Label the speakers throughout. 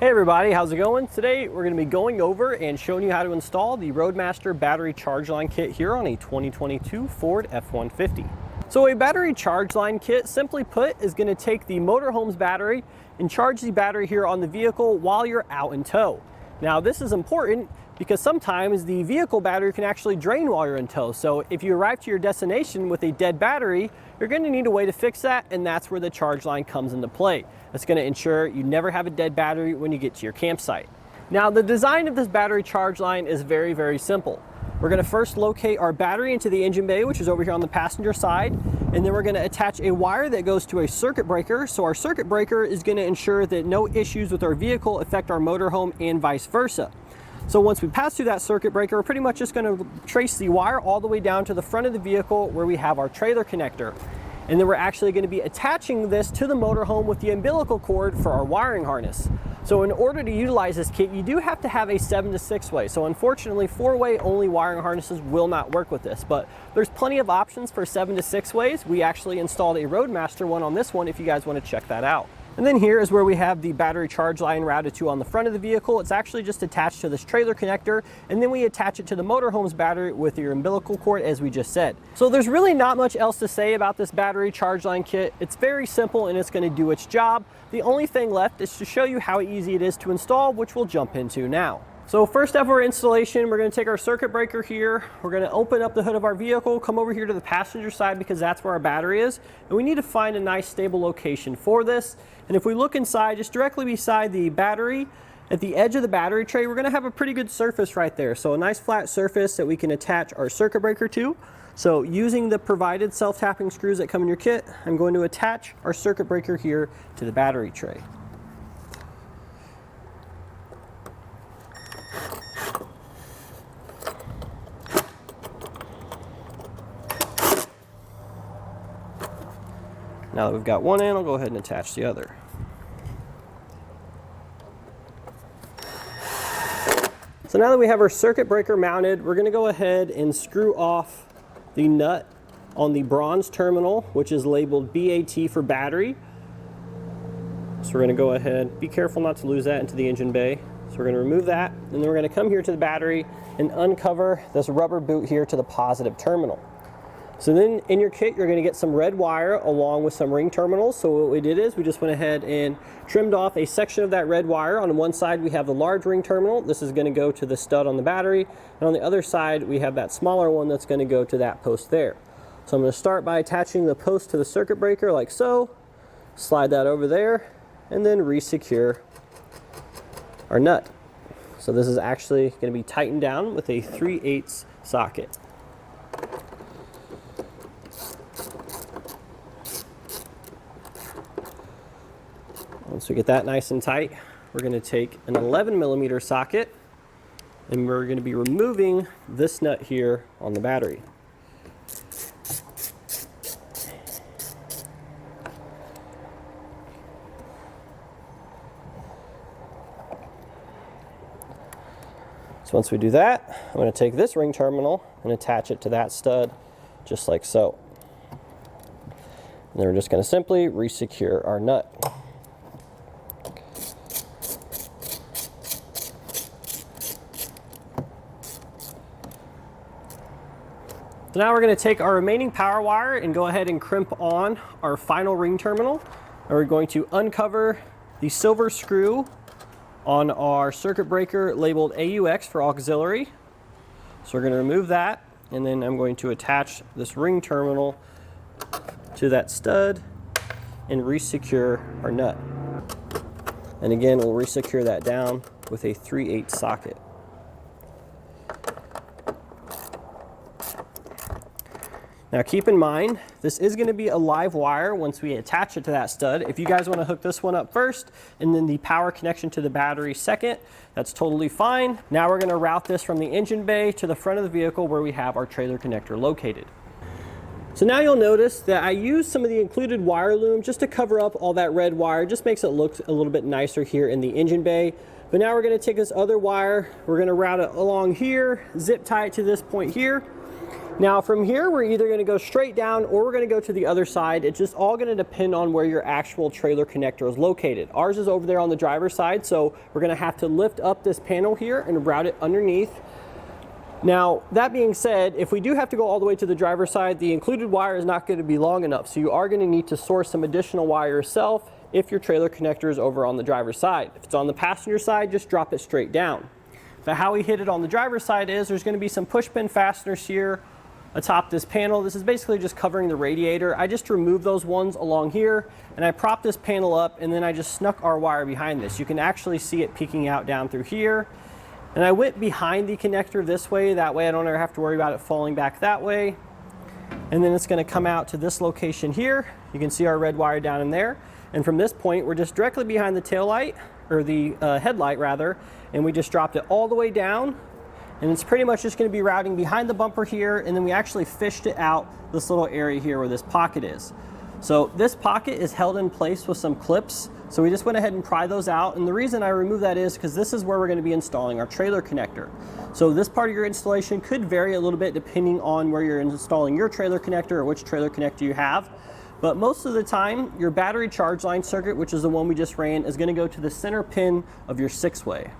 Speaker 1: Hey everybody, how's it going? Today we're going to be going over and showing you how to install the Roadmaster Battery Charge Line kit here on a 2022 Ford F-150. So a battery charge line kit, simply put, is going to take the motorhome's battery and charge the battery here on the vehicle while you're out in tow. Now this is important because sometimes the vehicle battery can actually drain while you're in tow. So if you arrive to your destination with a dead battery, you're going to need a way to fix that, and that's where the charge line comes into play. That's going to ensure you never have a dead battery when you get to your campsite. Now the design of this battery charge line is very, very simple. We're going to first locate our battery into the engine bay, which is over here on the passenger side, and then we're going to attach a wire that goes to a circuit breaker. So our circuit breaker is going to ensure that no issues with our vehicle affect our motorhome and vice versa. So once we pass through that circuit breaker, we're pretty much just going to trace the wire all the way down to the front of the vehicle where we have our trailer connector. And then we're actually going to be attaching this to the motorhome with the umbilical cord for our wiring harness. So in order to utilize this kit, you do have to have a 7 to 6 way. So unfortunately, 4-way only wiring harnesses will not work with this, but there's plenty of options for 7 to 6 ways. We actually installed a Roadmaster one on this one if you guys want to check that out. And then here is where we have the battery charge line routed to on the front of the vehicle. It's actually just attached to this trailer connector, and then we attach it to the motorhome's battery with your umbilical cord, as we just said. So there's really not much else to say about this battery charge line kit. It's very simple and it's going to do its job. The only thing left is to show you how easy it is to install, which we'll jump into now. So first up for installation, we're going to take our circuit breaker here. We're going to open up the hood of our vehicle, come over here to the passenger side because that's where our battery is. And we need to find a nice stable location for this. And if we look inside, just directly beside the battery, at the edge of the battery tray, we're going to have a pretty good surface right there. So a nice flat surface that we can attach our circuit breaker to. So using the provided self-tapping screws that come in your kit, I'm going to attach our circuit breaker here to the battery tray. Now that we've got one in, I'll go ahead and attach the other. So now that we have our circuit breaker mounted, we're going to go ahead and screw off the nut on the bronze terminal, which is labeled BAT for battery. So we're going to go ahead, be careful not to lose that into the engine bay. So we're going to remove that, and then we're going to come here to the battery and uncover this rubber boot here to the positive terminal. So then in your kit, you're going to get some red wire along with some ring terminals. So what we did is we just went ahead and trimmed off a section of that red wire. On one side, we have the large ring terminal. This is going to go to the stud on the battery. And on the other side, we have that smaller one that's going to go to that post there. So I'm going to start by attaching the post to the circuit breaker like so. Slide that over there and then re-secure our nut. So this is actually going to be tightened down with a 3/8 socket. Once we get that nice and tight, we're going to take an 11mm socket and we're going to be removing this nut here on the battery. So once we do that, I'm going to take this ring terminal and attach it to that stud just like so. And then we're just going to simply re-secure our nut. So now we're going to take our remaining power wire and go ahead and crimp on our final ring terminal. And we're going to uncover the silver screw on our circuit breaker labeled AUX for auxiliary. So we're going to remove that, and then I'm going to attach this ring terminal to that stud and re-secure our nut. And again, we'll re-secure that down with a 3/8 socket. Now keep in mind, this is going to be a live wire once we attach it to that stud. If you guys want to hook this one up first and then the power connection to the battery second, that's totally fine. Now we're going to route this from the engine bay to the front of the vehicle where we have our trailer connector located. So now you'll notice that I used some of the included wire loom just to cover up all that red wire. Just makes it look a little bit nicer here in the engine bay. But now we're going to take this other wire, we're going to route it along here, zip tie it to this point here. Now from here, we're either gonna go straight down or we're gonna go to the other side. It's just all gonna depend on where your actual trailer connector is located. Ours is over there on the driver's side, so we're gonna have to lift up this panel here and route it underneath. Now, that being said, if we do have to go all the way to the driver's side, the included wire is not gonna be long enough, so you are gonna need to source some additional wire yourself if your trailer connector is over on the driver's side. If it's on the passenger side, just drop it straight down. But how we hit it on the driver's side is there's gonna be some push pin fasteners here atop this panel. This is basically just covering the radiator. I just removed those ones along here and I propped this panel up, and then I just snuck our wire behind this. You can actually see it peeking out down through here. And I went behind the connector this way, that way I don't ever have to worry about it falling back that way. And then it's gonna come out to this location here. You can see our red wire down in there. And from this point, we're just directly behind the tail light, or the headlight rather, and we just dropped it all the way down. And it's pretty much just gonna be routing behind the bumper here, and then we actually fished it out this little area here where this pocket is. So this pocket is held in place with some clips. So we just went ahead and pry those out. And the reason I removed that is because this is where we're gonna be installing our trailer connector. So this part of your installation could vary a little bit depending on where you're installing your trailer connector or which trailer connector you have. But most of the time, your battery charge line circuit, which is the one we just ran, is gonna go to the center pin of your 6-way.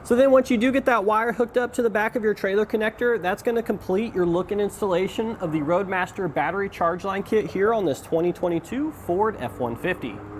Speaker 1: So then once you do get that wire hooked up to the back of your trailer connector, that's gonna complete your look and installation of the Roadmaster Battery Charge Line kit here on this 2022 Ford F-150.